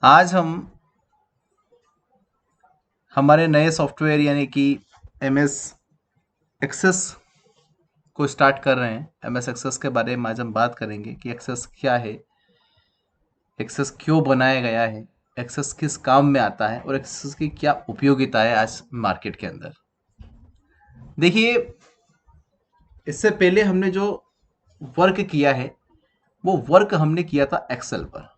आज हम हमारे नए सॉफ्टवेयर यानी कि एमएस एक्सेस को स्टार्ट कर रहे हैं। एमएस एक्सेस के बारे में आज हम बात करेंगे कि एक्सेस क्या है, एक्सेस क्यों बनाया गया है, एक्सेस किस काम में आता है और एक्सेस की क्या उपयोगिता है आज मार्केट के अंदर। देखिए, इससे पहले हमने जो वर्क किया है वो वर्क हमने किया था एक्सेल पर।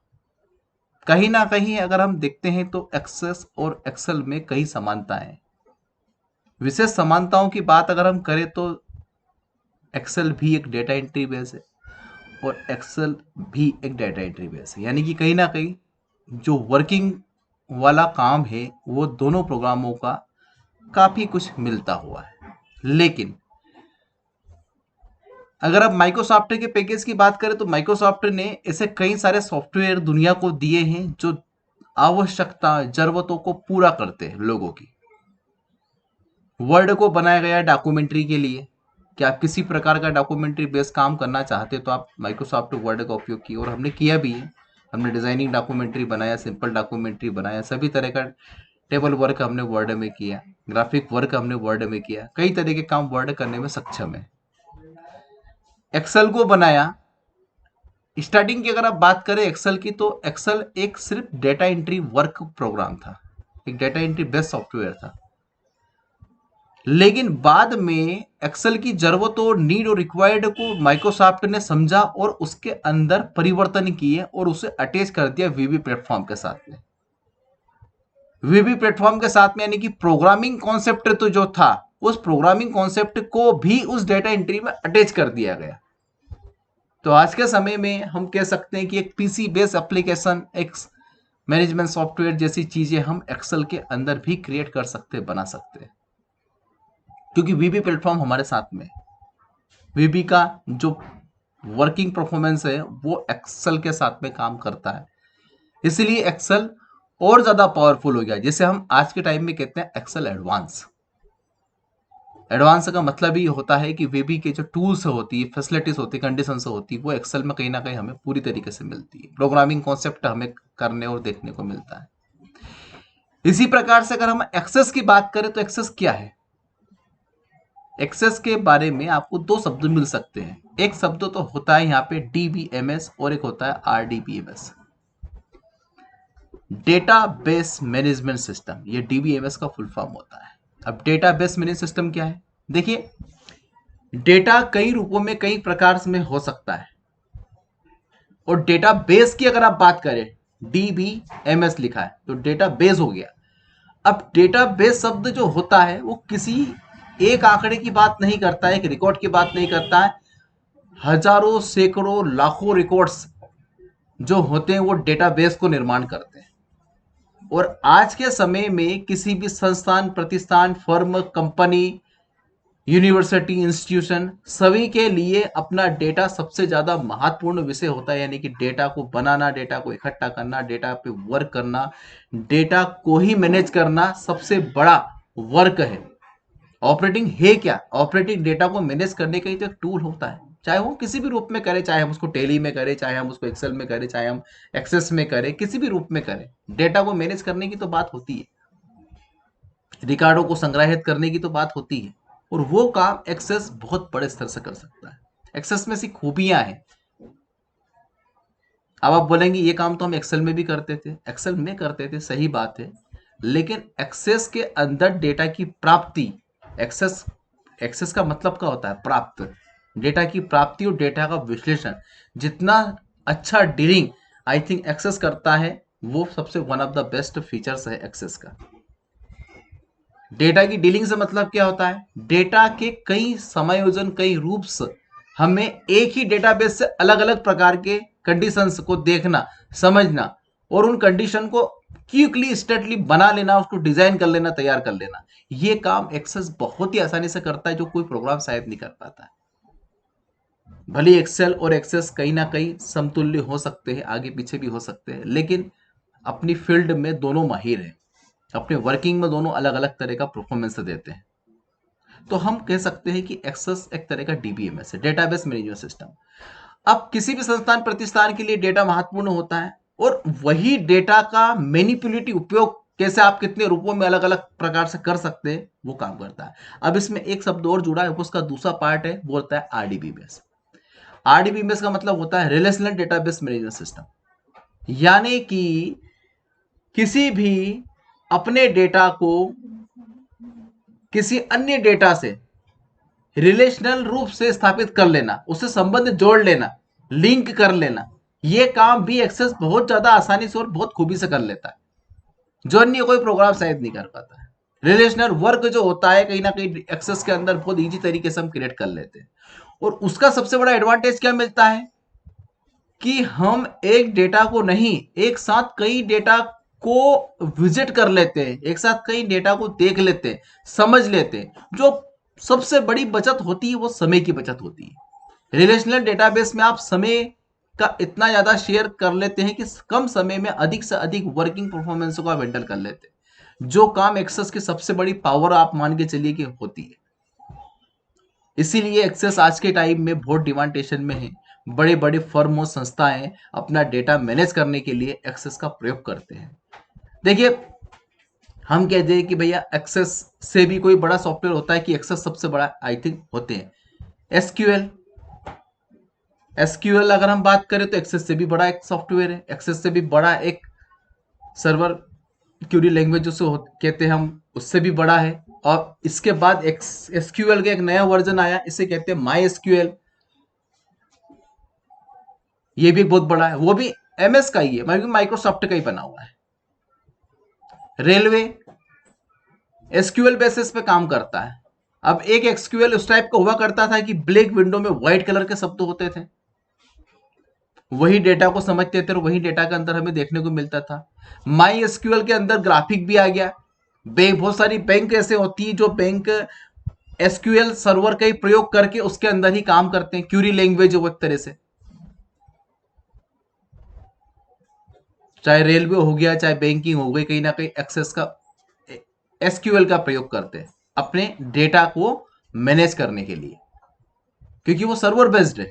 कहीं ना कहीं अगर हम देखते हैं तो एक्सेस और एक्सेल में कई समानताएं हैं। विशेष समानताओं की बात अगर हम करें तो एक्सेल भी एक डेटा एंट्री बेस है और एक्सेल भी एक डेटा एंट्री बेस है, यानी कि कहीं ना कहीं जो वर्किंग वाला काम है वो दोनों प्रोग्रामों का काफ़ी कुछ मिलता हुआ है। लेकिन अगर आप माइक्रोसॉफ्ट के पैकेज की बात करें तो माइक्रोसॉफ्ट ने ऐसे कई सारे सॉफ्टवेयर दुनिया को दिए हैं जो आवश्यकता जरूरतों को पूरा करते हैं लोगों की। वर्ड को बनाया गया डॉक्यूमेंट्री के लिए कि आप किसी प्रकार का डॉक्यूमेंट्री बेस्ड काम करना चाहते हो तो आप माइक्रोसॉफ्ट वर्ड का उपयोग किए, और हमने किया भी है। हमने डिजाइनिंग डॉक्यूमेंट्री बनाया, सिंपल डॉक्यूमेंट्री बनाया, सभी तरह का टेबल वर्क हमने वर्ड में किया, ग्राफिक वर्क हमने वर्ड में किया, कई तरह के काम वर्ड करने में सक्षम है। एक्सेल को बनाया, स्टार्टिंग की अगर आप बात करें एक्सेल की तो एक्सेल एक सिर्फ डेटा एंट्री वर्क प्रोग्राम था, एक डेटा एंट्री बेस्ड सॉफ्टवेयर था। लेकिन बाद में एक्सेल की जरूरतों और नीड और रिक्वायर्ड को माइक्रोसॉफ्ट ने समझा और उसके अंदर परिवर्तन किए और उसे अटैच कर दिया वीबी प्लेटफॉर्म के साथ में। वीबी प्लेटफॉर्म के साथ में यानी कि प्रोग्रामिंग कॉन्सेप्ट तो जो था उस प्रोग्रामिंग कॉन्सेप्ट को भी उस डेटा एंट्री में अटैच कर दिया गया। तो आज के समय में हम कह सकते हैं कि एक पीसी बेस्ड एप्लीकेशन, एक मैनेजमेंट सॉफ्टवेयर जैसी चीजें हम एक्सेल के अंदर भी क्रिएट कर सकते, बना सकते हैं, क्योंकि वीबी प्लेटफॉर्म हमारे साथ में। वीबी का जो वर्किंग परफॉर्मेंस है वो एक्सेल के साथ में काम करता है, इसलिए एक्सेल और ज्यादा पावरफुल हो गया, जिसे हम आज के टाइम में कहते हैं एक्सेल एडवांस। एडवांस का मतलब ही होता है कि वीबी के जो टूल्स होती है, फैसिलिटीज होती है, कंडीशंस होती है, वो एक्सेल में कहीं ना कहीं हमें पूरी तरीके से मिलती है। प्रोग्रामिंग कॉन्सेप्ट हमें करने और देखने को मिलता है। इसी प्रकार से अगर हम एक्सेस की बात करें तो एक्सेस क्या है। एक्सेस के बारे में आपको दो शब्द मिल सकते हैं। एक शब्द तो होता है यहाँ पे डीबीएमएस और एक होता है RDBMS, data base management system. ये डीबीएमएस का फुल फॉर्म होता है। अब डेटा बेस मैनेजमेंट सिस्टम क्या है? देखिए, डेटा कई रूपों में कई प्रकार में हो सकता है, और डेटा बेस की अगर आप बात करें, डीबीएमएस लिखा है तो डेटा बेस हो गया। अब डेटा बेस शब्द जो होता है वो किसी एक आंकड़े की बात नहीं करता है, एक रिकॉर्ड की बात नहीं करता है। हजारों सैकड़ों लाखों रिकॉर्ड्स जो होते हैं वो डेटाबेस को निर्माण करते हैं। और आज के समय में किसी भी संस्थान, प्रतिष्ठान, फर्म, कंपनी, यूनिवर्सिटी, इंस्टीट्यूशन, सभी के लिए अपना डेटा सबसे ज्यादा महत्वपूर्ण विषय होता है, यानी कि डेटा को बनाना, डेटा को इकट्ठा करना, डेटा पे वर्क करना, डेटा को ही मैनेज करना सबसे बड़ा वर्क है। ऑपरेटिंग है क्या? ऑपरेटिंग डेटा को मैनेज करने का ही तो एक टूल होता है, चाहे वो किसी भी रूप में करे, चाहे हम उसको टेली में करें, चाहे हम उसको एक्सेल में करें, चाहे हम एक्सेस में करें, किसी भी रूप में करें, डेटा को मैनेज करने की तो बात होती है, रिकॉर्डों को संग्रहित करने की तो बात होती है। और वो काम एक्सेस बहुत बड़े स्तर से कर सकता है। एक्सेस में सी खूबियां हैं। अब आप बोलेंगे ये काम तो हम एक्सेल में भी करते थे, एक्सेल में करते थे, सही बात है, लेकिन एक्सेस के अंदर डेटा की प्राप्ति, एक्सेस एक्सेस का मतलब क्या होता है? प्राप्त, डेटा की प्राप्ति और डेटा का विश्लेषण, जितना अच्छा डीलिंग आई थिंक एक्सेस करता है, वो सबसे one of the best features है एक्सेस का। डेटा की डीलिंग से मतलब क्या होता है? डेटा के कई समायोजन, कई रूप्स, हमें एक ही डेटाबेस से अलग अलग प्रकार के कंडीशंस को देखना, समझना, और उन कंडीशन को क्विकली, स्टेटली बना लेना, उसको डिजाइन कर लेना, तैयार कर लेना। ये काम एक्सेस बहुत ही आसानी से करता है, जो कोई प्रोग्राम शायद नहीं कर पाता है। भले एक्सेल और एक्सेस कहीं ना कहीं समतुल्य हो सकते हैं, आगे पीछे भी हो सकते हैं, लेकिन अपनी फील्ड में दोनों माहिर हैं, अपने वर्किंग में दोनों अलग अलग तरह का परफॉर्मेंस देते हैं। तो हम कह सकते हैं कि एक्सेस एक तरह का डीबीएमएस है, डेटाबेस मैनेजमेंट सिस्टम। अब किसी भी संस्थान, प्रतिष्ठान के लिए डेटा महत्वपूर्ण होता है, और वही डेटा का मैनिपुलेटिव उपयोग कैसे आप कितने रूपों में अलग अलग प्रकार से कर सकते हैं वो काम करता है। अब इसमें एक शब्द और जुड़ा है, उसका दूसरा पार्ट है, वो होता है आरडीबीएमएस। आरडीबीएमएस का मतलब होता है रिलेशनल डेटाबेस मैनेजमेंट सिस्टम, यानी कि किसी भी अपने डेटा को किसी अन्य डेटा से रिलेशनल रूप से स्थापित कर लेना, उससे संबंध जोड़ लेना, लिंक कर लेना, ये काम भी एक्सेस बहुत ज्यादा आसानी से और बहुत खूबी से कर लेता है, जो अन्य कोई प्रोग्राम शायद नहीं कर पाता है। रिलेशनल वर्क जो होता है कहीं ना कहीं एक्सेस के अंदर बहुत इजी तरीके से हम क्रिएट कर लेते हैं। और उसका सबसे बड़ा एडवांटेज क्या मिलता है कि हम एक डेटा को नहीं, एक साथ कई डेटा को विजिट कर लेते हैं, एक साथ कई डेटा को देख लेते हैं, समझ लेते हैं। जो सबसे बड़ी बचत होती है वो समय की बचत होती है। रिलेशनल डेटाबेस में आप समय का इतना ज्यादा शेयर कर लेते हैं कि कम समय में अधिक से अधिक वर्किंग परफॉर्मेंस को आप हैंडल कर लेते हैं, जो काम एक्सेस की सबसे बड़ी पावर आप मान के चलिए कि होती है। इसीलिए एक्सेस आज के टाइम में बहुत डिमांडेशन में है। बड़े बड़े फर्म और संस्थाएं अपना डेटा मैनेज करने के लिए एक्सेस का प्रयोग करते हैं। देखिए, हम कहते हैं कि भैया एक्सेस से भी कोई बड़ा सॉफ्टवेयर होता है कि एक्सेस सबसे बड़ा आई थिंक होते हैं एसक्यूएल। एसक्यूएल अगर हम बात करें तो एक्सेस से भी बड़ा एक सॉफ्टवेयर है, एक्सेस से भी बड़ा एक सर्वर क्यूरी लैंग्वेज जो कहते हैं हम, उससे भी बड़ा है। और इसके बाद एसक्यूएल का एक नया वर्जन आया, इसे कहते हैं माई एसक्यूएल, ये भी बहुत बड़ा है, वो भी एमएस का ही है, माइक्रोसॉफ्ट का ही बना हुआ है। रेलवे एसक्यूएल बेसिस पे काम करता है। अब एक एसक्यूएल उस टाइप का हुआ करता था कि ब्लैक विंडो में व्हाइट कलर के शब्द होते थे, वही डेटा को समझते थे और वही डेटा के अंदर हमें देखने को मिलता था। माई एसक्यूएल के अंदर ग्राफिक भी आ गया। बहुत सारी बैंक ऐसे होती है जो बैंक एसक्यूएल सर्वर का ही प्रयोग करके उसके अंदर ही काम करते हैं, क्यूरी लैंग्वेज वो एक तरह से। चाहे रेलवे हो गया, चाहे बैंकिंग हो गई, कहीं ना कहीं एक्सेस का एसक्यूएल का प्रयोग करते हैं अपने डेटा को मैनेज करने के लिए, क्योंकि वो सर्वर बेस्ड है।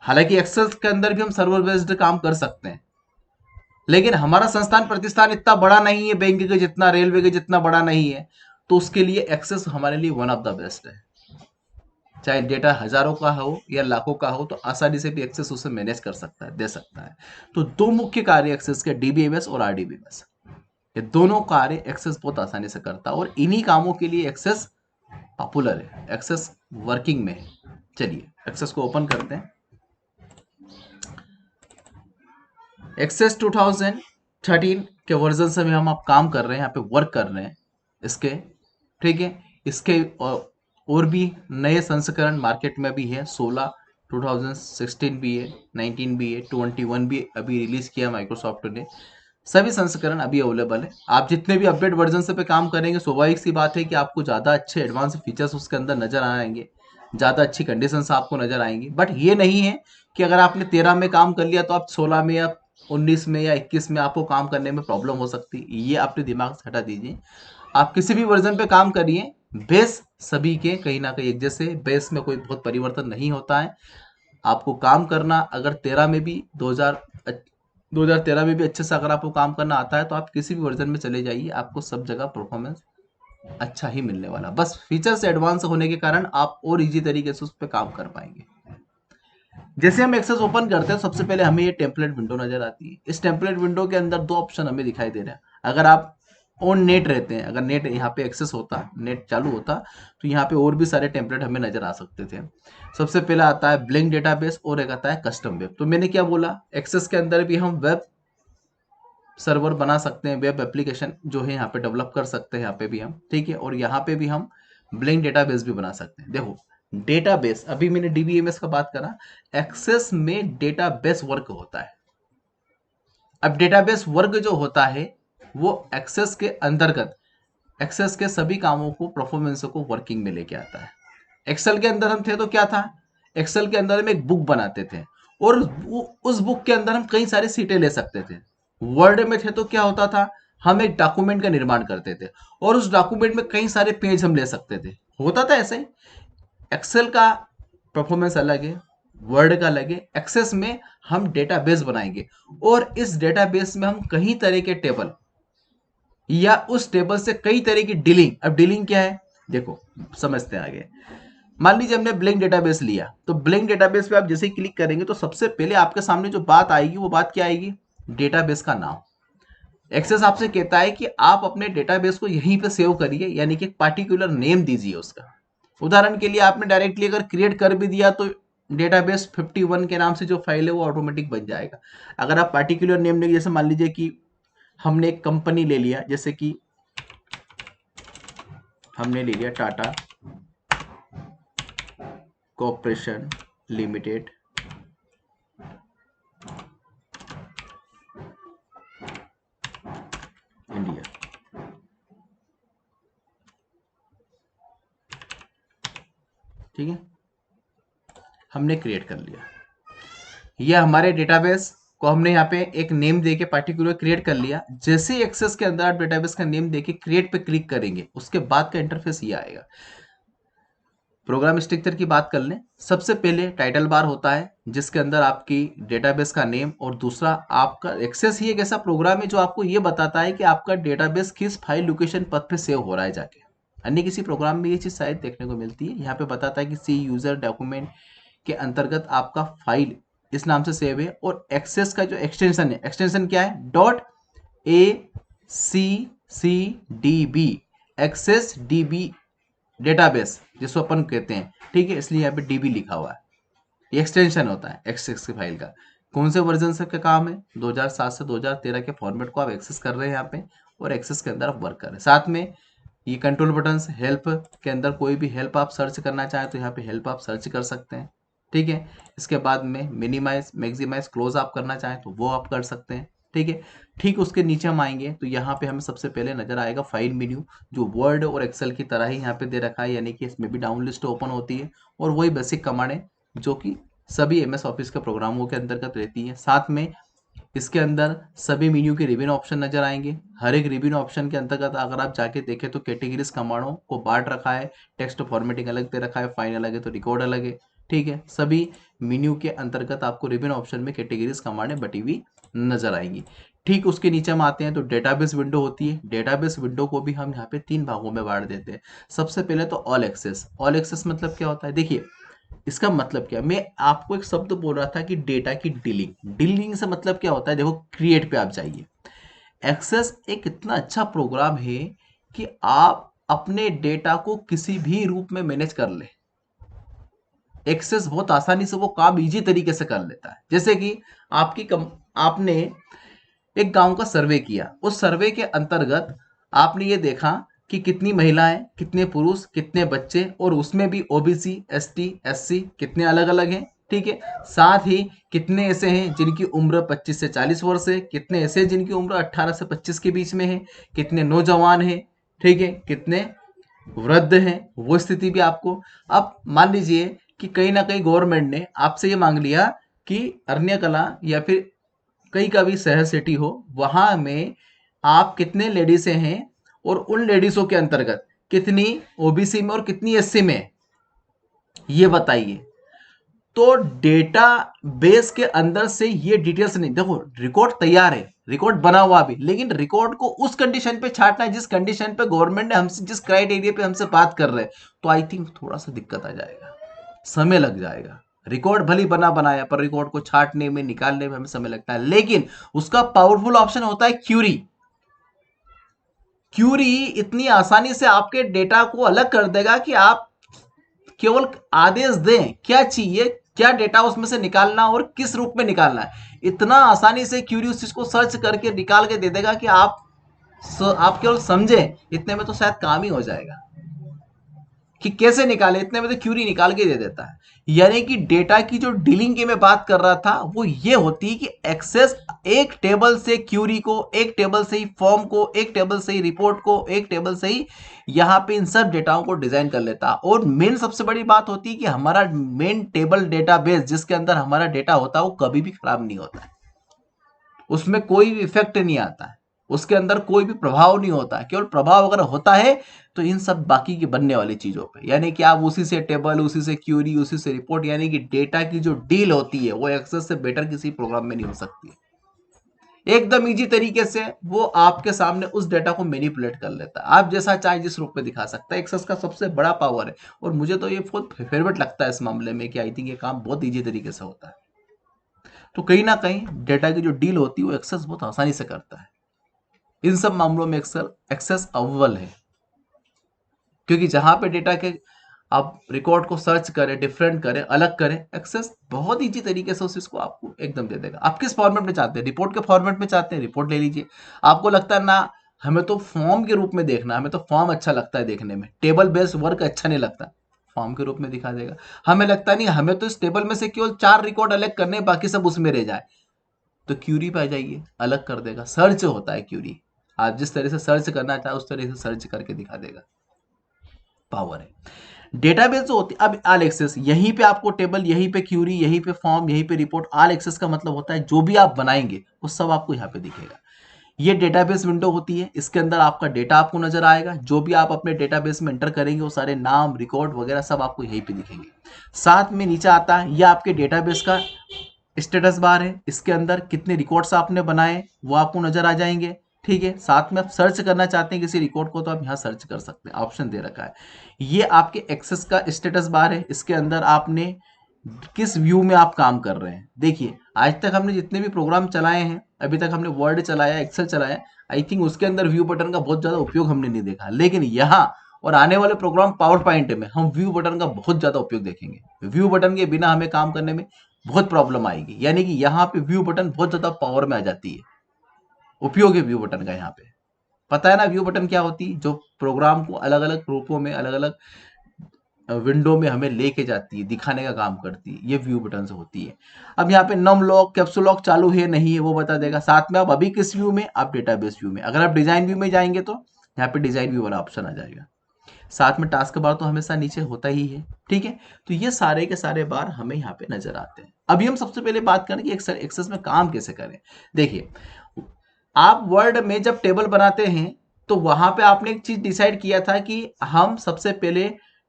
हालांकि एक्सेस के अंदर भी हम सर्वर बेस्ड काम कर सकते हैं, लेकिन हमारा संस्थान प्रतिष्ठान इतना बड़ा नहीं है, बैंक के जितना, रेलवे के जितना बड़ा नहीं है, तो उसके लिए एक्सेस हमारे लिए वन ऑफ द बेस्ट है। चाहे डेटा हजारों का हो या लाखों का हो, तो आसानी से भी एक्सेस उसे मैनेज कर सकता है, दे सकता है। तो दो मुख्य कार्य एक्सेस के, डीबीएमएस और आरडीबीएमएस, ये दोनों कार्य एक्सेस बहुत आसानी से करता है और इन्हीं कामों के लिए एक्सेस पॉपुलर है, एक्सेस वर्किंग में है। चलिए एक्सेस को ओपन करते हैं। एक्सेस 2013 के वर्जन से हम आप काम कर रहे हैं, यहाँ पे वर्क कर रहे हैं इसके, ठीक है। इसके और भी नए संस्करण मार्केट में भी है, 16 2016 भी है, 19 भी है, 21 भी अभी रिलीज किया माइक्रोसॉफ्ट ने। सभी संस्करण अभी अवेलेबल है। आप जितने भी अपडेट वर्जन से पे काम करेंगे, स्वाभाविक सी बात है कि आपको ज़्यादा अच्छे एडवांस फीचर्स उसके अंदर नजर आएंगे, ज़्यादा अच्छी कंडीशंस आपको नजर आएंगी। बट ये नहीं है कि अगर आपने 13 में काम कर लिया तो आप 16 में या 19 में या 21 में आपको काम करने में प्रॉब्लम हो सकती है। ये अपने दिमाग से हटा दीजिए। आप किसी भी वर्जन पे काम करिए, बेस सभी के कहीं ना कहीं एक जैसे, बेस में कोई बहुत परिवर्तन नहीं होता है। आपको काम करना अगर 13 में भी 2013 में भी अच्छे से अगर आपको काम करना आता है, तो आप किसी भी वर्जन में चले जाइए, आपको सब जगह परफॉर्मेंस अच्छा ही मिलने वाला। बस फीचर्स एडवांस होने के कारण आप और इजी तरीके से उस पर काम कर पाएंगे। जैसे हम एक्सेस ओपन करते हैं, सबसे पहले हमें ये टेम्पलेट विंडो नजर आती है। इस टेम्पलेट विंडो के अंदर दो ऑप्शन हमें दिखाई दे रहे हैं। अगर आप ऑन नेट रहते हैं, अगर नेट यहाँ पे एक्सेस होता, नेट चालू होता, तो यहाँ पे और भी सारे टेम्पलेट हमें नजर आ सकते थे। सबसे पहला आता है ब्लिंक डेटाबेस और एक आता है कस्टम वेब। तो मैंने क्या बोला, एक्सेस के अंदर भी हम वेब सर्वर बना सकते हैं, वेब एप्लीकेशन जो है यहाँ पे डेवलप कर सकते हैं, यहाँ पे भी हम, ठीक है। और यहाँ पे भी हम ब्लिंक डेटाबेस भी बना सकते हैं। देखो डेटाबेस, अभी मैंने डीबीएमएस का बात करा, एक्सेस में डेटाबेस वर्क होता है। अब डेटाबेस वर्क जो होता है वो एक्सेस के अंतर्गत एक्सेस के सभी कामों को, परफॉर्मेंस को वर्किंग में लेके आता है। एक्सेल के अंदर हम थे तो क्या था, एक्सेल के अंदर हम एक बुक बनाते थे और उस बुक के अंदर हम कई सारी सीटें ले सकते थे। वर्ड में थे तो क्या होता था, हम एक डॉक्यूमेंट का निर्माण करते थे और उस डॉक्यूमेंट में कई सारे पेज हम ले सकते थे, होता था ऐसे ही। एक्सेल का परफॉर्मेंस अलग है, वर्ड का अलग है। एक्सेस में हम डेटाबेस बनाएंगे और इस डेटाबेस में हम कई तरह के टेबल या उस टेबल से कई तरह की डीलिंग। अब डीलिंग क्या है देखो, समझते हैं आगे। मान लीजिए हमने ब्लैंक डेटाबेस लिया, तो ब्लैंक डेटाबेस पे आप जैसे ही क्लिक करेंगे तो सबसे पहले आपके सामने जो बात आएगी वो बात क्या आएगी, डेटाबेस का नाम। एक्सेस आपसे कहता है कि आप अपने डेटाबेस को यहीं पे सेव करिए, यानी कि एक पार्टिकुलर नेम दीजिए उसका। उदाहरण के लिए आपने डायरेक्टली अगर क्रिएट कर भी दिया तो डेटाबेस 51 के नाम से जो फाइल है वो ऑटोमेटिक बन जाएगा। अगर आप पार्टिकुलर नेम देंगे, जैसे मान लीजिए कि हमने एक कंपनी ले लिया, जैसे कि हमने ले लिया टाटा कॉर्पोरेशन लिमिटेड, इंडिया। ठीक है, हमने क्रिएट कर लिया। यह हमारे डेटाबेस को हमने यहाँ पे एक नेम देके पार्टिकुलर क्रिएट कर लिया। जैसे ही एक्सेस के अंदर आप डेटाबेस का नेम देके क्रिएट पे क्लिक करेंगे, उसके बाद का इंटरफेस ये आएगा। प्रोग्राम स्ट्रक्चर की बात कर लें, सबसे पहले टाइटल बार होता है जिसके अंदर आपकी डेटाबेस का नेम, और दूसरा आपका एक्सेस ही एक ऐसा प्रोग्राम है जो आपको ये बताता है कि आपका डेटाबेस किस फाइल लोकेशन पथ पे सेव हो रहा है जाके। अन्य किसी प्रोग्राम में ये चीज़ शायद देखने को मिलती है। यहाँ पे बताता है कि सी यूजर डॉक्यूमेंट के अंतर्गत आपका फाइल इस नाम से सेव है, और एक्सेस का जो एक्सटेंशन है, एक्सटेंशन क्या है, dot A C C D B, access D B database जिसको अपन कहते हैं। ठीक है, इसलिए यहाँ पे डीबी लिखा हुआ है, ये एक्सटेंशन होता है एक्सेस की फाइल का। कौन से वर्जन से का काम है, 2007 से 2013 के फॉर्मेट को आप एक्सेस कर रहे हैं यहाँ पे, और एक्सेस के अंदर आप वर्क कर रहे हैं। साथ में ये कंट्रोल बटन, हेल्प के अंदर कोई भी हेल्प आप सर्च करना चाहें तो यहाँ पे हेल्प आप सर्च कर सकते हैं। ठीक है, इसके बाद में मिनिमाइज मैक्सिमाइज क्लोज आप करना चाहें तो वो आप कर सकते हैं। ठीक है, ठीक उसके नीचे हम आएंगे तो यहाँ पे हमें सबसे पहले नजर आएगा फाइल मेन्यू, जो वर्ड और एक्सेल की तरह ही यहाँ पे दे रखा है, यानी कि इसमें भी डाउन लिस्ट ओपन होती है और वही बेसिक कमांड है जो कि सभी एमएस ऑफिस के प्रोग्रामों के अंतर्गत रहती है। साथ में इसके अंदर सभी मेन्यू के रिबन ऑप्शन नजर आएंगे। हर एक रिबन ऑप्शन के अंतर्गत अगर आप जाके देखें तो कैटेगरीज कमांडों को बांट रखा है, टेक्स्ट फॉर्मेटिंग अलग दे रखा है, फाइल अलग है तो रिकॉर्ड अलग है। ठीक है, सभी मेन्यू के अंतर्गत आपको रिबन ऑप्शन में कैटेगरीज कमांडें बटी हुई नजर आएंगी। ठीक उसके नीचे हम आते हैं तो डेटाबेस विंडो होती है। डेटाबेस विंडो को भी हम यहाँ पे 3 भागों में बांट देते हैं। सबसे पहले तो ऑल एक्सेस। ऑल एक्सेस मतलब क्या होता है, देखिए इसका मतलब क्या, मैं आपको एक शब्द बोल रहा था कि डेटा की डीलिंग। डीलिंग से मतलब क्या होता है, देखो क्रिएट पे आप जाइए। एक्सेस एक इतना अच्छा प्रोग्राम है कि आप अपने डेटा को किसी भी रूप में मैनेज कर ले। एक्सेस बहुत आसानी से वो काम इजी तरीके से कर लेता है। जैसे कि आपने एक गांव का सर्वे किया, उस सर्वे के अंतर्गत आपने ये देखा कि कितनी महिलाएं, कितने पुरुष, कितने बच्चे, और उसमें भी ओबीसी, एसटी, एससी कितने अलग अलग हैं। ठीक है, साथ ही कितने ऐसे हैं जिनकी उम्र 25 से 40 वर्ष है, कितने ऐसे हैं जिनकी उम्र 18 से 25 के बीच में है, कितने नौजवान हैं, ठीक है, कितने वृद्ध हैं, वो स्थिति भी आपको। अब मान लीजिए कि कहीं ना कहीं गवर्नमेंट ने आपसे ये मांग लिया कि अरण्य कला या फिर कहीं का भी शहर सिटी हो, वहां में आप कितने लेडीसें हैं और उन लेडीजों के अंतर्गत कितनी ओबीसी में और कितनी एससी में, ये बताइए। तो डेटा बेस के अंदर से ये डिटेल्स नहीं, देखो रिकॉर्ड तैयार है, रिकॉर्ड बना हुआ भी, लेकिन रिकॉर्ड को उस कंडीशन पे छाटना है जिस कंडीशन पे गवर्नमेंट ने हमसे, जिस क्राइटेरिया पे हमसे बात कर रहे हैं, तो आई थिंक थोड़ा सा दिक्कत आ जाएगा, समय लग जाएगा। रिकॉर्ड भली बना बनाया, पर रिकॉर्ड को छाटने में, निकालने में हमें समय लगता है। लेकिन उसका पावरफुल ऑप्शन होता है क्यूरी। क्यूरी इतनी आसानी से आपके डेटा को अलग कर देगा कि आप केवल आदेश दें क्या चाहिए, क्या डेटा उसमें से निकालना और किस रूप में निकालना है, इतना आसानी से क्यूरी उस चीज को सर्च करके निकाल के दे देगा कि आप केवल समझें, इतने में तो शायद काम ही हो जाएगा। कि कैसे निकाले, इतने में तो क्यूरी निकाल के दे देता है। यानी कि डेटा की जो डीलिंग की मैं बात कर रहा था वो ये होती है कि एक्सेस एक टेबल से क्यूरी को, एक टेबल से ही फॉर्म को, एक टेबल से ही रिपोर्ट को, एक टेबल से ही यहाँ पे इन सब डेटाओं को डिजाइन कर लेता। और मेन सबसे बड़ी बात होती है कि हमारा मेन टेबल डेटाबेस जिसके अंदर हमारा डेटा होता है वो कभी भी खराब नहीं होता है, उसमें कोई भी इफेक्ट नहीं आता है। उसके अंदर कोई भी प्रभाव नहीं होता है। केवल प्रभाव अगर होता है तो इन सब बाकी की बनने वाली चीजों पे, यानी कि आप उसी से टेबल, उसी से क्यूरी, उसी से रिपोर्ट, यानी कि डेटा की जो डील होती है वो एक्सेस से बेटर किसी प्रोग्राम में नहीं हो सकती। एकदम इजी तरीके से वो आपके सामने उस डेटा को मैनिपुलेट कर लेता है, आप जैसा चाहे जिस रूप में दिखा सकता है। एक्सेस का सबसे बड़ा पावर है, और मुझे तो ये बहुत फेवरेट लगता है इस मामले में कि आई थिंक ये काम बहुत इजी तरीके से होता है। तो कहीं ना कहीं डेटा की जो डील होती है वो एक्सेस बहुत आसानी से करता है। इन सब मामलों में एक्सेस अव्वल है, क्योंकि जहां पे डेटा के आप रिकॉर्ड को सर्च करें, डिफरेंट करें, अलग करें, एक्सेस बहुत ईजी तरीके से उस चीज को आपको एकदम दे देगा। आप किस फॉर्मेट में चाहते हैं, रिपोर्ट के फॉर्मेट में चाहते हैं, रिपोर्ट ले लीजिए। आपको लगता है ना हमें तो फॉर्म के रूप में देखना, हमें तो फॉर्म अच्छा लगता है देखने में, टेबल बेस्ड वर्क अच्छा नहीं लगता, फॉर्म के रूप में दिखा देगा। हमें लगता नहीं, हमें तो इस टेबल में से केवल 4 रिकॉर्ड अलग करने हैं, बाकी सब उसमें रह जाए, तो क्यूरी पे आ जाइए, अलग कर देगा। सर्च होता है क्यूरी, आप जिस तरह से सर्च करना चाहे उस तरह से सर्च करके दिखा देगा। पावर है डेटाबेस जो होती है। अब ऑल एक्सेस, यहीं पे आपको टेबल, यहीं पे क्यूरी, यहीं पे फॉर्म, यहीं पे रिपोर्ट। ऑल एक्सेस का मतलब होता है जो भी आप बनाएंगे वो सब आपको यहाँ पे दिखेगा। ये डेटाबेस विंडो होती है, इसके अंदर आपका डेटा आपको नजर आएगा, जो भी आप अपने डेटाबेस में एंटर करेंगे वो सारे नाम, रिकॉर्ड वगैरह सब आपको यहीं पे दिखेंगे। साथ में नीचे आता है ये आपके डेटाबेस का स्टेटस बार है, इसके अंदर कितने रिकॉर्ड्स आपने बनाए वो आपको नजर आ जाएंगे। ठीक है, साथ में आप सर्च करना चाहते हैं किसी रिकॉर्ड को तो आप यहाँ सर्च कर सकते हैं, ऑप्शन दे रखा है। ये आपके एक्सेस का स्टेटस बार है, इसके अंदर आपने किस व्यू में आप काम कर रहे हैं। देखिए आज तक हमने जितने भी प्रोग्राम चलाए हैं, अभी तक हमने वर्ड चलाया, एक्सेल चलाया, आई थिंक उसके अंदर व्यू बटन का बहुत ज्यादा उपयोग हमने नहीं देखा, लेकिन यहाँ और आने वाले प्रोग्राम पावर पॉइंट में हम व्यू बटन का बहुत ज्यादा उपयोग देखेंगे। व्यू बटन के बिना हमें काम करने में बहुत प्रॉब्लम आएगी, यानी कि यहाँ पे व्यू बटन बहुत ज्यादा पावर में आ जाती है। उपयोग है व्यू बटन का यहाँ पे, पता है ना व्यू बटन क्या होती है, जो प्रोग्राम को अलग अलग रूपों में, अलग अलग विंडो में हमें लेके जाती है, दिखाने का काम करती है, ये व्यू बटन से होती है। अब यहाँ पे नम लॉक, कैप्सूल लॉक चालू है नहीं है वो बता देगा। साथ में आप अभी किस व्यू में, आप डेटाबेस व्यू में। अगर आप डिजाइन व्यू में जाएंगे तो यहाँ पे डिजाइन व्यू वाला ऑप्शन आ जाएगा। साथ में टास्क बार तो हमेशा नीचे होता ही है। ठीक है, तो ये सारे के सारे बार हमें यहाँ पे नजर आते हैं। अभी हम सबसे पहले बात करें कि एक्सेस में काम कैसे करें। देखिए आप वर्ड में जब टेबल बनाते हैं तो वहां पे आपने एक चीज डिसाइड किया था कि हम सबसे पहले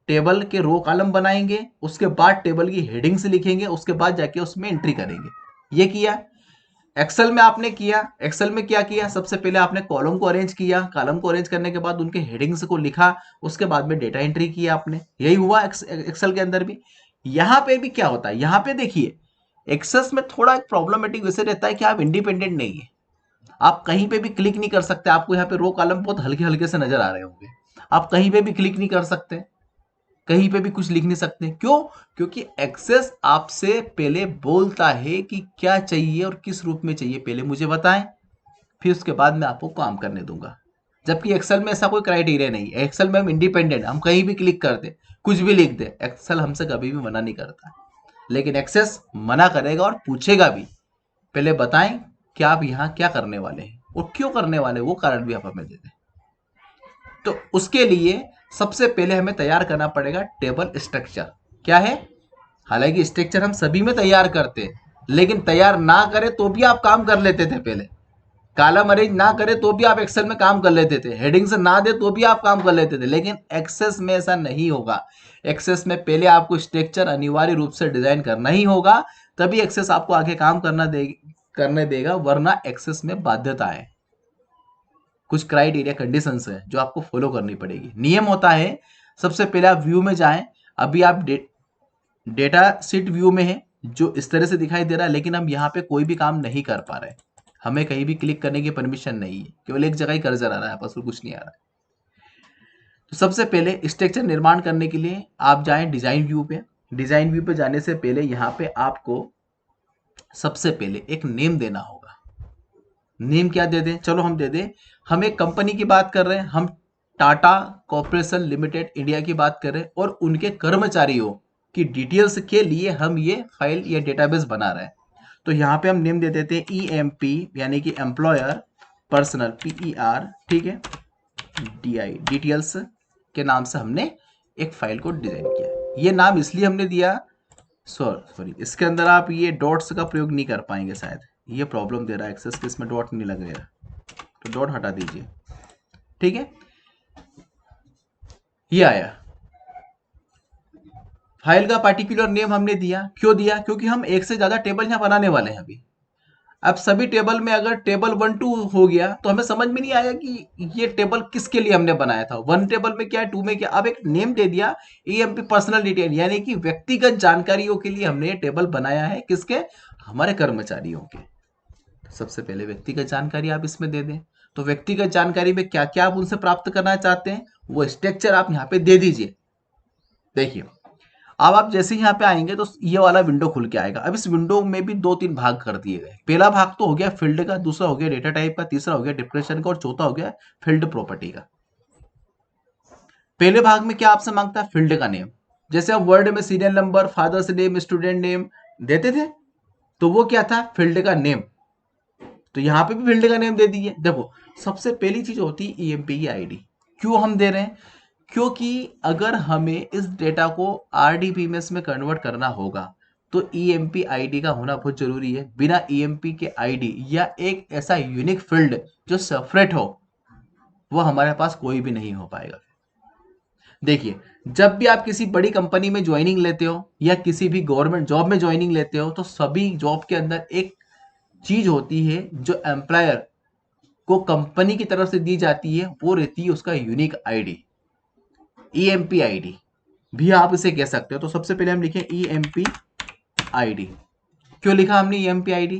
टेबल के रो कॉलम बनाएंगे, उसके बाद टेबल की हेडिंग्स लिखेंगे, उसके बाद जाके उसमें एंट्री करेंगे। ये किया एक्सेल में आपने किया। एक्सेल में क्या किया, सबसे पहले आपने कॉलम को अरेंज किया, कॉलम को अरेंज करने के बाद उनके हेडिंग्स को लिखा, उसके बाद में डेटा एंट्री किया आपने। यही हुआ एक्सेल के अंदर भी। यहां पे भी क्या होता है, यहां पे देखिए एक्सेस में थोड़ा एक प्रॉब्लमेटिक विषय रहता है कि आप इंडिपेंडेंट नहीं है, आप कहीं पे भी क्लिक नहीं कर सकते। आपको यहाँ पे रो कॉलम बहुत हल्के हल्के से नजर आ रहे होंगे, आप कहीं पे भी क्लिक नहीं कर सकते, कहीं पे भी कुछ लिख नहीं सकते। क्यों? क्योंकि एक्सेस आपसे पहले बोलता है कि क्या चाहिए और किस रूप में चाहिए, पहले मुझे बताएं, फिर उसके बाद मैं आपको काम करने दूंगा। जबकि एक्सेल में ऐसा कोई क्राइटेरिया नहीं है। एक्सेल में हम इंडिपेंडेंट, हम कहीं भी क्लिक कर दे, कुछ भी लिख दे, एक्सेल हमसे कभी भी मना नहीं करता। लेकिन एक्सेस मना करेगा और पूछेगा भी, पहले बताएं कि आप यहाँ क्या करने वाले हैं और क्यों करने वाले हैं, वो कारण भी आप हमें दे दें। तो उसके लिए सबसे पहले हमें तैयार करना पड़ेगा टेबल स्ट्रक्चर। क्या है? हालांकि स्ट्रक्चर हम सभी में तैयार करते हैं, लेकिन तैयार ना करें तो भी आप काम कर लेते थे पहले। कॉलम अरेंज ना करे तो भी आप एक्सेल में काम कर लेते थे, हेडिंग्स ना दे तो भी आप काम कर लेते थे। लेकिन एक्सेस में ऐसा नहीं होगा। एक्सेस में पहले आपको स्ट्रक्चर अनिवार्य रूप से डिजाइन करना ही होगा, तभी एक्सेस आपको आगे काम करने देगा, वरना एक्सेस में बाध्यता है, कुछ क्राइटेरिया कंडीशंस है जो आपको फॉलो करनी पड़ेगी। नियम होता है, सबसे पहले आप व्यू में जाएं। अभी आप डेटा शीट व्यू में है, जो इस तरह से दिखाई दे रहा है, लेकिन हम यहाँ पे कोई भी काम नहीं कर पा रहे, हमें कहीं भी क्लिक करने की परमिशन नहीं है, केवल एक जगह ही कर्सर आ रहा है, बस और कुछ नहीं आ रहा है। तो सबसे पहले स्ट्रक्चर निर्माण करने के लिए आप जाएं डिजाइन व्यू पे। डिजाइन व्यू पे जाने से पहले यहाँ पे आपको सबसे पहले एक नेम देना होगा। नेम क्या दे दें? चलो हम दे दें, हम एक कंपनी की बात कर रहे हैं, हम टाटा कॉर्पोरेशन लिमिटेड इंडिया की बात कर रहे हैं, और उनके कर्मचारियों की डिटेल्स के लिए हम ये फाइल या डेटाबेस बना रहे हैं। तो यहाँ पे हम नेम दे देते हैं EMP, यानी कि एम्प्लॉयर पर्सनल, PER, ठीक है, DI, डिटेल्स के नाम से हमने एक फाइल को डिजाइन किया। ये नाम इसलिए हमने दिया, सॉरी इसके अंदर आप ये डॉट्स का प्रयोग नहीं कर पाएंगे शायद, ये प्रॉब्लम दे रहा है एक्सेस के, इसमें डॉट नहीं लग रहा। तो डॉट हटा दीजिए, ठीक है। ये आया, फाइल का पार्टिकुलर नेम हमने दिया, क्यों दिया, क्योंकि हम एक से ज्यादा टेबल यहां बनाने वाले हैं अभी। अब सभी टेबल में अगर टेबल 1 2 हो गया तो हमें समझ में नहीं आया कि ये टेबल किसके लिए हमने बनाया था, 1 टेबल में क्या है, 2 में क्या। अब एक नेम दे दिया ईएमपी पर्सनल डिटेल, यानी कि व्यक्तिगत जानकारियों के लिए हमने ये टेबल बनाया है, किसके, हमारे कर्मचारियों के। सबसे पहले व्यक्तिगत जानकारी आप इसमें दे दें। तो व्यक्तिगत जानकारी में क्या क्या आप उनसे प्राप्त करना चाहते हैं, वो स्ट्रक्चर आप यहाँ पे दे दीजिए। देखिए, अब आप जैसे ही यहाँ पे आएंगे तो ये वाला विंडो खुल के आएगा। अब इस विंडो में भी 2 3 भाग कर दिए गए। पहला भाग तो हो गया फील्ड का, दूसरा हो गया डेटा टाइप का, तीसरा हो गया डिप्रेशन का, और चौथा हो गया फील्ड प्रॉपर्टी का। पहले भाग में क्या आपसे मांगता है, फील्ड का नेम। जैसे आप वर्ड में serial number, father's name, student name देते थे, तो वो क्या था, फील्ड का नेम। तो यहाँ पे भी फील्ड का नेम दे दीजिए। देखो, सबसे पहली चीज होती है ईएमपी की आईडी। क्यों हम दे रहे हैं, क्योंकि अगर हमें इस डेटा को आरडीबीएमएस में कन्वर्ट करना होगा तो ईएमपी आईडी का होना बहुत जरूरी है। बिना ईएमपी के आईडी या एक ऐसा यूनिक फील्ड जो सेपरेट हो, वो हमारे पास कोई भी नहीं हो पाएगा। देखिए, जब भी आप किसी बड़ी कंपनी में ज्वाइनिंग लेते हो या किसी भी गवर्नमेंट जॉब में ज्वाइनिंग लेते हो, तो सभी जॉब के अंदर एक चीज होती है जो एम्प्लॉयर को कंपनी की तरफ से दी जाती है, वो रहती है उसका यूनिक आईडी, ईएमपी आईडी भी आप इसे कह सकते हो। तो सबसे पहले हम लिखें ईएमपी आईडी। क्यों लिखा हमने ईएमपी आईडी,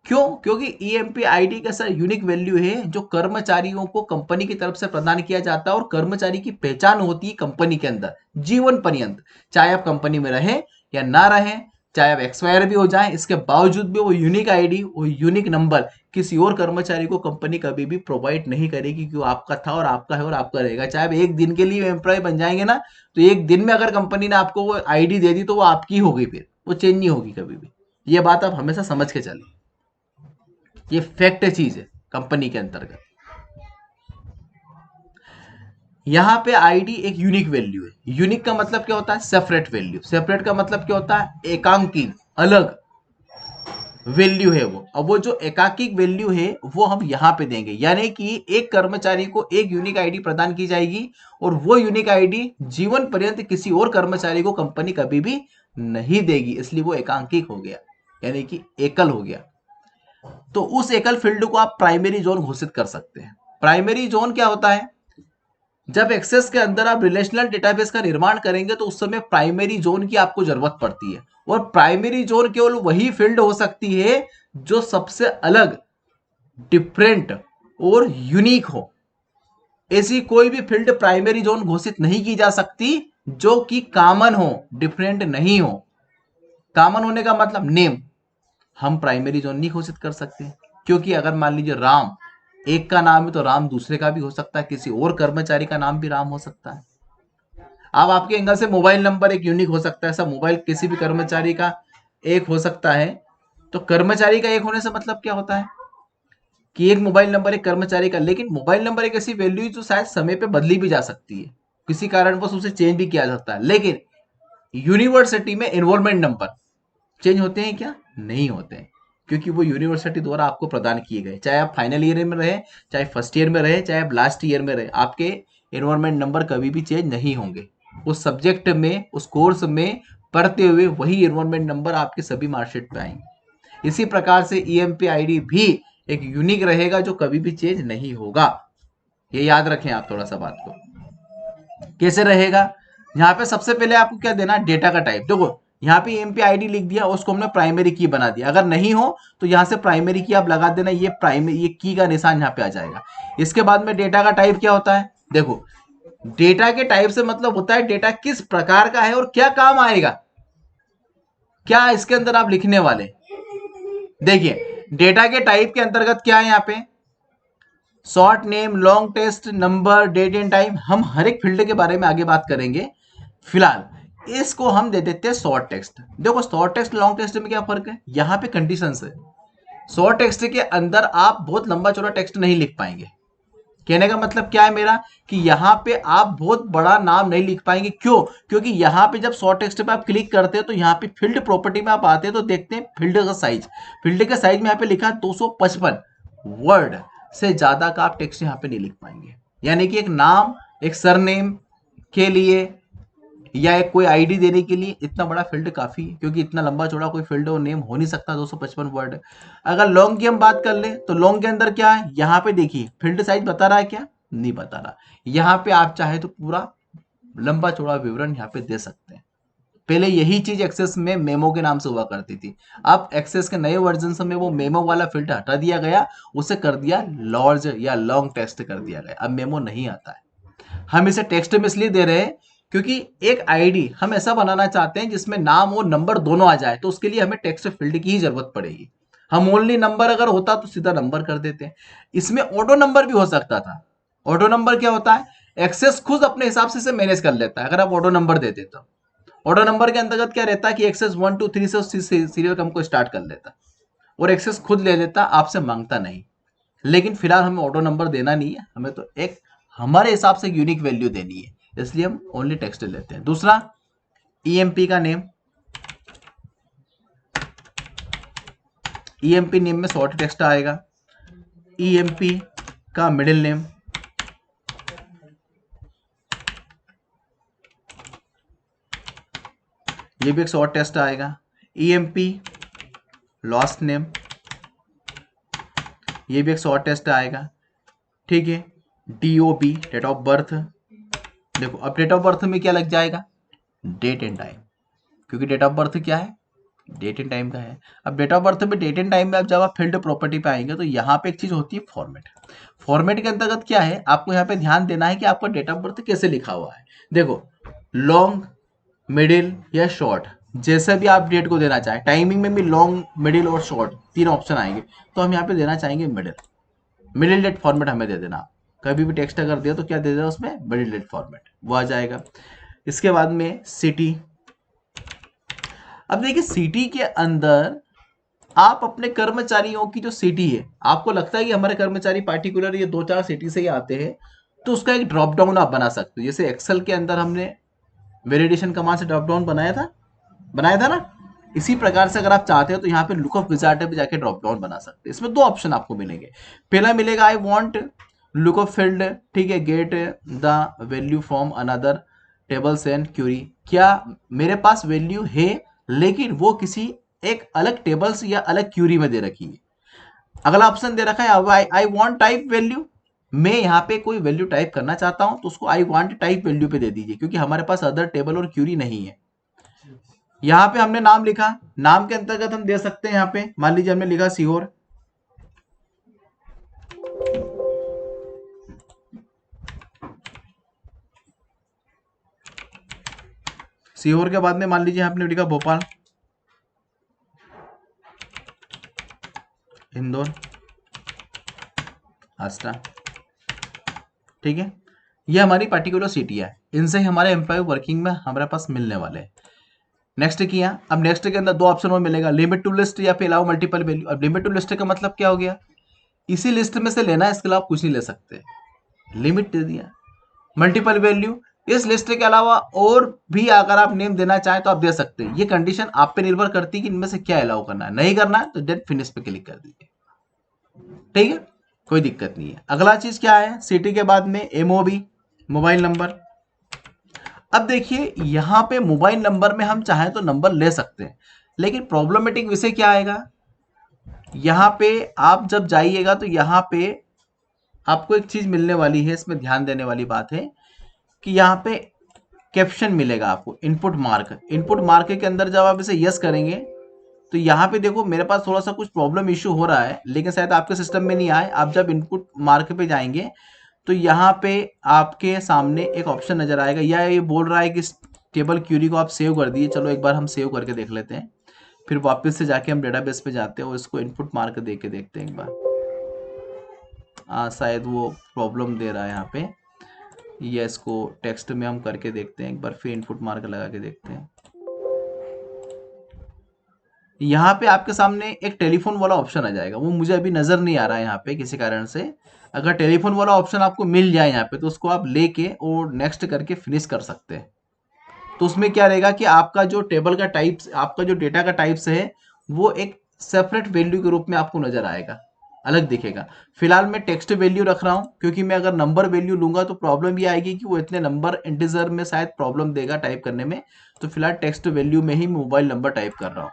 क्यों, क्योंकि ईएमपी आईडी का सर यूनिक वैल्यू है जो कर्मचारियों को कंपनी की तरफ से प्रदान किया जाता है, और कर्मचारी की पहचान होती है कंपनी के अंदर जीवन पर्यंत। चाहे आप कंपनी में रहे या ना रहे, चाहे आप एक्सपायर भी हो जाए, इसके बावजूद भी वो यूनिक आईडी, वो यूनिक नंबर किसी और कर्मचारी को कंपनी कभी भी प्रोवाइड नहीं करेगी, कि वो आपका था और आपका है और आपका रहेगा। चाहे आप एक दिन के लिए एम्प्लॉय बन जाएंगे ना, तो एक दिन में अगर कंपनी ने आपको वो आईडी दे दी तो वो आपकी हो गई, फिर वो चेंज नहीं होगी कभी भी। ये बात आप हमेशा समझ के चलें, ये फैक्ट चीज है कंपनी के अंतर्गत। यहां पे आईडी एक यूनिक वैल्यू है। यूनिक का मतलब क्या होता है, सेपरेट वैल्यू। सेपरेट का मतलब क्या होता है, एकांकी, अलग वैल्यू है वो। अब वो जो एकांकिक वैल्यू है वो हम यहां पे देंगे, यानी कि एक कर्मचारी को एक यूनिक आईडी प्रदान की जाएगी, और वो यूनिक आईडी जीवन पर्यंत किसी और कर्मचारी को कंपनी कभी भी नहीं देगी, इसलिए वो एकांकिक हो गया, यानी कि एकल हो गया। तो उस एकल फील्ड को आप प्राइमरी जोन घोषित कर सकते हैं। प्राइमरी जोन क्या होता है, जब एक्सेस के अंदर आप रिलेशनल डेटाबेस का निर्माण करेंगे तो उस समय प्राइमरी जोन की आपको जरूरत पड़ती है, और प्राइमरी जोन केवल वही फील्ड हो सकती है जो सबसे अलग, डिफरेंट और यूनिक हो। ऐसी कोई भी फील्ड प्राइमरी जोन घोषित नहीं की जा सकती जो कि कॉमन हो, डिफरेंट नहीं हो। कॉमन होने का मतलब नेम, हम प्राइमरी जोन नहीं घोषित कर सकते, क्योंकि अगर मान लीजिए राम एक का नाम है तो राम दूसरे का भी हो सकता है, किसी और कर्मचारी का नाम भी राम हो सकता है। अब आपके एंगल से मोबाइल नंबर एक यूनिक हो सकता है, ऐसा मोबाइल किसी भी कर्मचारी का एक हो सकता है। तो कर्मचारी का एक होने से मतलब क्या होता है कि एक मोबाइल नंबर एक कर्मचारी का, लेकिन मोबाइल नंबर एक ऐसी वैल्यू जो शायद समय पे बदली भी जा सकती है, किसी कारणवश उसे चेंज भी किया जाता है। लेकिन यूनिवर्सिटी में एनरोलमेंट नंबर चेंज होते हैं क्या, नहीं होते हैं, क्योंकि वो यूनिवर्सिटी द्वारा आपको प्रदान किए गए। चाहे आप फाइनल ईयर में रहे, चाहे फर्स्ट ईयर में रहे, चाहे आप लास्ट ईयर में रहे, आपके एनरोलमेंट नंबर कभी भी चेंज नहीं होंगे। उस सब्जेक्ट में, उस कोर्स में पढ़ते हुए वही एनरोलमेंट नंबर आपके सभी मार्कशीट पे आएंगे। इसी प्रकार से ईएमपी आईडी भी एक यूनिक रहेगा जो कभी भी चेंज नहीं होगा। ये याद रखें आप थोड़ा सा बात को। कैसे रहेगा, यहाँ पे सबसे पहले आपको क्या देना, डेटा का टाइप। देखो, यहाँ पे एमपी आईडी लिख दिया, उसको हमने प्राइमरी की बना दिया। अगर नहीं हो तो यहाँ से प्राइमरी की आप लगा देना, ये प्राइमरी, ये की का निशान यहाँ पे आ जाएगा। इसके बाद में डेटा का टाइप क्या होता है, देखो डेटा के टाइप से मतलब होता है डेटा किस प्रकार का है और क्या काम आएगा, क्या इसके अंदर आप लिखने वाले। देखिए, डेटा के टाइप के अंतर्गत क्या है, यहाँ पे short name, long test, number, date and time. हम हर एक फील्ड के बारे में आगे बात करेंगे। फिलहाल इसको हम दे देते हैं शॉर्ट टेक्स्ट। देखो, शॉर्ट टेक्स्ट लॉन्ग टेक्स्ट में क्या फर्क है, यहाँ पे कंडीशंस है। शॉर्ट टेक्स्ट के अंदर आप बहुत लंबा चौड़ा टेक्स्ट नहीं लिख पाएंगे। कहने का मतलब क्या है मेरा, कि यहाँ पे आप बहुत बड़ा नाम नहीं लिख पाएंगे। क्यों, क्योंकि यहाँ पे जब शॉर्ट टेक्स्ट पे आप क्लिक करते हैं तो यहाँ पे फील्ड प्रॉपर्टी में आप आते हैं तो देखते हैं फील्ड का साइज। फील्ड का साइज में यहाँ पे लिखा 255 वर्ड। से ज़्यादा का आप टेक्स्ट यहाँ पे नहीं लिख पाएंगे। यानी कि एक नाम, एक सरनेम के लिए या एक कोई आईडी देने के लिए इतना बड़ा फील्ड काफ़ी है, क्योंकि इतना लंबा चौड़ा कोई फील्ड और नेम हो नहीं सकता 255 वर्ड। अगर लॉन्ग की हम बात कर ले तो लॉन्ग के अंदर क्या है, यहाँ पे देखिए फील्ड साइज बता रहा है क्या, नहीं बता रहा। यहाँ पे आप चाहे तो पूरा लंबा चौड़ा विवरण यहाँ पे दे सकते हैं। पहले यही चीज एक्सेस में मेमो के नाम से हुआ करती थी। अब एक्सेस के नए वर्जन में वो मेमो वाला फील्ड हटा दिया गया, उसे कर दिया लार्ज या लॉन्ग टेक्स्ट कर दिया गया। अब मेमो नहीं आता है। हम इसे टेक्स्ट में इसलिए दे रहे हैं क्योंकि एक आईडी हम ऐसा बनाना चाहते हैं जिसमें नाम और नंबर दोनों आ जाए, तो उसके लिए हमें टेक्स्ट फील्ड की ही जरूरत पड़ेगी। हम ओनली नंबर अगर होता तो सीधा नंबर कर देते हैं। इसमें ऑटो नंबर भी हो सकता था। ऑटो नंबर क्या होता है, एक्सेस खुद अपने हिसाब से इसे मैनेज कर लेता है अगर आप ऑटो नंबर देते तो। ऑटो नंबर के अंतर्गत क्या रहता है कि एक्सेस 1 2 3 से सीरियल क्रम को स्टार्ट कर लेता और एक्सेस खुद ले लेता, आपसे मांगता नहीं। लेकिन फिलहाल हमें ऑटो नंबर देना नहीं है, हमें तो एक हमारे हिसाब से यूनिक वैल्यू देनी है, इसलिए हम ओनली टेक्स्ट लेते हैं। दूसरा, ईएमपी का नेम। ईएमपी नेम में शॉर्ट टेक्स्ट आएगा। ईएमपी का मिडिल नेम, ये भी एक शॉर्ट टेक्स्ट आएगा। ईएमपी लास्ट नेम, ये भी एक शॉर्ट टेक्स्ट आएगा। ठीक है। DOB date of birth. देखो अब डेट ऑफ बर्थ में क्या लग जाएगा, डेट एंड टाइम, क्योंकि डेट ऑफ बर्थ क्या है, डेट एंड टाइम का है। अब डेट ऑफ बर्थ में डेट एंड टाइम में अब जब आप फील्ड प्रॉपर्टी पे आएंगे तो यहाँ पे एक चीज होती है फॉर्मेट। फॉर्मेट के अंतर्गत क्या है, आपको यहाँ पे ध्यान देना है कि आपका डेट ऑफ बर्थ कैसे लिखा हुआ है। देखो लॉन्ग, मिडिल या शॉर्ट, जैसे भी आप डेट को देना चाहें, टाइमिंग में भी लॉन्ग, मिडिल और शॉर्ट तीन ऑप्शन आएंगे, तो हम यहाँ पे देना चाहेंगे मिडिल। मिडिल डेट फॉर्मेट हमें दे देना। कभी भी टेक्स्ट अगर दिया तो क्या दे देना उसमें, मिडिल डेट फॉर्मेट, वो आ जाएगा। इसके बाद में सिटी। अब देखिए सिटी के अंदर आप अपने कर्मचारियों की जो सिटी है, आपको लगता है कि हमारे कर्मचारी पार्टिकुलर ये 2-4 सिटी से ही आते हैं, तो उसका एक ड्रॉप डाउन आप बना सकते हो। जैसे एक्सेल के अंदर हमने वेलिडेशन कमांड से ड्रॉप डाउन बनाया था ना, इसी प्रकार से अगर आप चाहते हो तो यहाँ पे लुकअप विजार्ड पे जाके ड्रॉप डाउन बना सकते हैं। इसमें दो ऑप्शन आपको मिलेंगे। पहला मिलेगा आई वांट लुकअप फील्ड, ठीक है, get the value from another tables and query. क्या मेरे पास वैल्यू है लेकिन वो किसी एक अलग टेबल्स या अलग क्यूरी में दे रखी है। अगला ऑप्शन दे रखा है आई वांट टाइप वैल्यू, मैं यहाँ पे कोई वैल्यू टाइप करना चाहता हूं तो उसको आई वांट टाइप वैल्यू पे दे दीजिए, क्योंकि हमारे पास अदर टेबल और क्यूरी नहीं है। यहाँ पे हमने नाम लिखा, नाम के अंतर्गत हम दे सकते हैं यहाँ पे, मान लीजिए हमने लिखा सीहोर। सीहोर के बाद में मान लीजिए आपने लिखा भोपाल, इंदौर, आस्था। ठीक है, ये हमारी पर्टिकुलर सिटी है, इनसे हमारे एम्प्लॉय वर्किंग में हमारे पास मिलने वाले हैं। नेक्स्ट किया, अब नेक्स्ट के अंदर दो ऑप्शन और मिलेगा, लिमिट टू लिस्ट या फिर अलाउ मल्टीपल वैल्यू। अब लिमिट टू लिस्ट का मतलब क्या हो गया, इसी लिस्ट में से लेना है, इसके अलावा कुछ नहीं ले सकते, लिमिट दे दिया। मल्टीपल वैल्यू, इस लिस्ट के अलावा और भी अगर आप नेम देना चाहें तो आप दे सकते हैं। ये कंडीशन आप पे निर्भर करती है कि इनमें से क्या अलाउ करना है, नहीं करना है तो डेट फिनिश पे क्लिक कर दीजिए। ठीक है, कोई दिक्कत नहीं है। अगला चीज क्या है, सिटी के बाद में एमओबी, मोबाइल नंबर। अब देखिए यहां पे मोबाइल नंबर में हम चाहें तो नंबर ले सकते हैं, लेकिन प्रॉब्लमेटिक विषय क्या आएगा, यहां पे आप जब जाइएगा तो यहां पे आपको एक चीज मिलने वाली है, इसमें ध्यान देने वाली बात है कि यहाँ पे कैप्शन मिलेगा आपको, इनपुट मार्क। इनपुट मार्क के अंदर जब आप इसे यस करेंगे तो यहाँ पे देखो मेरे पास थोड़ा सा कुछ प्रॉब्लम इशू हो रहा है, लेकिन शायद आपके सिस्टम में नहीं आए। आप जब इनपुट मार्क पे जाएंगे तो यहाँ पे आपके सामने एक ऑप्शन नजर आएगा, या ये बोल रहा है कि टेबल क्यूरी को आप सेव कर दिए। चलो एक बार हम सेव करके देख लेते हैं, फिर वापस से जाके हम डेटाबेस पे जाते हैं और इसको इनपुट मार्क दे के देखते हैं एक बार। शायद वो प्रॉब्लम दे रहा है यहाँ पे, या इसको टेक्स्ट में हम करके देखते हैं एक बार, फिर इनपुट मार्क लगा के देखते हैं। यहाँ पे आपके सामने एक टेलीफोन वाला ऑप्शन आ जाएगा, वो मुझे अभी नजर नहीं आ रहा है यहाँ पे किसी कारण से। अगर टेलीफोन वाला ऑप्शन आपको मिल जाए यहाँ पे तो उसको आप लेके और नेक्स्ट करके फिनिश कर सकते हैं। तो उसमें क्या रहेगा कि आपका जो टेबल का टाइप्स, आपका जो डेटा का टाइप्स है वो एक सेपरेट वैल्यू के रूप में आपको नजर आएगा। अलग दिखेगा। फिलहाल मैं टेक्स्ट वैल्यू रख रहा हूं, क्योंकि मैं अगर नंबर वैल्यू लूंगा तो प्रॉब्लम ये आएगी कि वो इतने नंबर इंटीजर में शायद प्रॉब्लम देगा टाइप करने में। तो फिलहाल टेक्स्ट वैल्यू में ही मोबाइल नंबर टाइप कर रहा हूँ।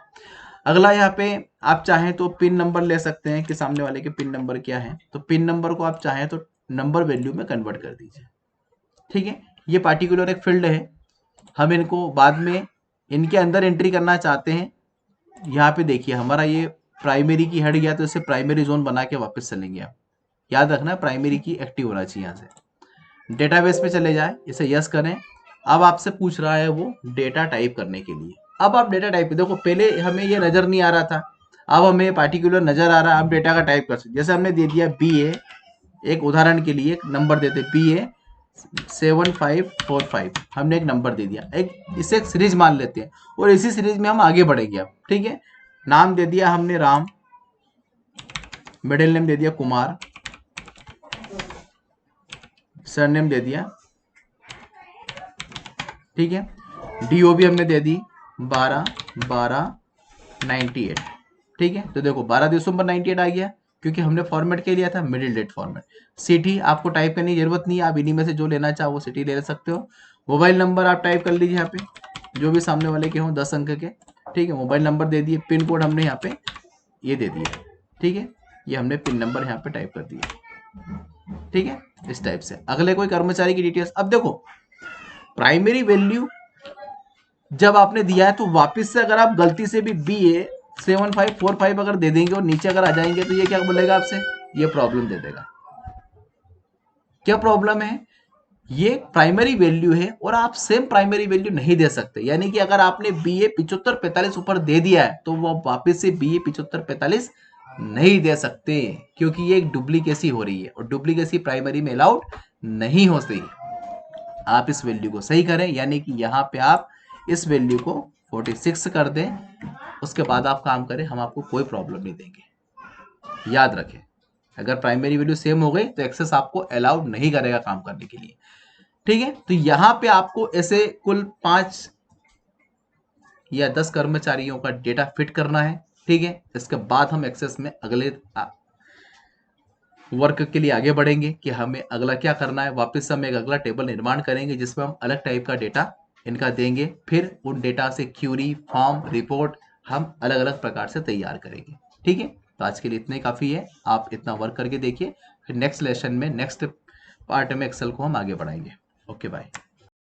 अगला यहाँ पे आप चाहें तो पिन नंबर ले सकते हैं कि सामने वाले के पिन नंबर क्या है, तो पिन नंबर को आप चाहें तो नंबर वैल्यू में कन्वर्ट कर दीजिए। ठीक है, ये पार्टिकुलर एक फील्ड है, हम इनको बाद में इनके अंदर एंट्री करना चाहते हैं। यहाँ पे देखिए हमारा ये प्राइमरी की हट गया, तो इसे प्राइमरी जोन बना के वापस चलेंगे। आप याद रखना प्राइमरी की एक्टिव होना चाहिए। यहाँ से डेटाबेस पे चले जाए, इसे यस करें। अब आपसे पूछ रहा है वो डेटा टाइप करने के लिए। अब आप डेटा टाइप देखो, पहले हमें ये नजर नहीं आ रहा था, अब हमें पार्टिकुलर नजर आ रहा है। अब डेटा का टाइप कर सकते, जैसे हमने दे दिया BA, एक उदाहरण के लिए एक नंबर देते BA 7545, हमने एक नंबर दे दिया, एक इसे एक सीरीज मान लेते हैं और इसी सीरीज में हम आगे बढ़ेंगे। अब ठीक है, नाम दे दिया हमने राम, मिडिल नेम दे दिया कुमार, सरनेम दे दिया, ठीक है, DOB हमने दे दी 12/12/98। ठीक है, तो देखो 12/98 आ गया, क्योंकि हमने फॉर्मेट के लिया था मिडिल डेट फॉर्मेट। सिटी आपको टाइप करने की जरूरत नहीं है, आप इन्हीं में से जो लेना चाहो वो सिटी ले सकते हो। मोबाइल नंबर आप टाइप कर लीजिए यहाँ पे, जो भी सामने वाले के हों 10 अंक के। ठीक है, मोबाइल नंबर दे दिए, पिन कोड हमने यहाँ पे ये दे दिया। ठीक है, ये हमने पिन नंबर यहाँ पे टाइप कर दिया। ठीक है, इस टाइप से। अगले कोई कर्मचारी की डिटेल्स, अब देखो प्राइमरी वैल्यू जब आपने दिया है तो वापस से अगर आप गलती से भी BA 7545 अगर दे देंगे और नीचे अगर आ जाएंगे तो ये क्या बोलेगा आपसे, ये प्रॉब्लम दे देगा। क्या प्रॉब्लम है, ये प्राइमरी वैल्यू है और आप सेम प्राइमरी वैल्यू नहीं दे सकते। यानी कि अगर आपने BA 7545 ऊपर दे दिया है तो वो वापस से BA 7545 नहीं दे सकते, क्योंकि ये एक डुप्लीकेसी हो रही है और डुप्लीकेसी प्राइमरी में अलाउड नहीं होती। आप इस वैल्यू को सही करें, यानी कि यहाँ पे आप इस वैल्यू को 46 कर दें, उसके बाद आप काम करें, हम आपको कोई प्रॉब्लम नहीं देंगे। याद रखें, अगर प्राइमरी वैल्यू सेम हो गई तो एक्सेस आपको अलाउड नहीं करेगा काम करने के लिए। ठीक है, तो यहाँ पे आपको ऐसे कुल 5 या 10 कर्मचारियों का डेटा फिट करना है। ठीक है, इसके बाद हम एक्सेस में अगले वर्क के लिए आगे बढ़ेंगे कि हमें अगला क्या करना है। वापस हम एक अगला टेबल निर्माण करेंगे जिसमें हम अलग टाइप का डेटा इनका देंगे, फिर उन डेटा से क्यूरी, फॉर्म, रिपोर्ट हम अलग अलग प्रकार से तैयार करेंगे। ठीक है, तो आज के लिए इतना ही काफ़ी है, आप इतना वर्क करके देखिए, फिर नेक्स्ट लेसन में नेक्स्ट पार्ट में एक्सेल को हम आगे बढ़ाएंगे। Okay bye.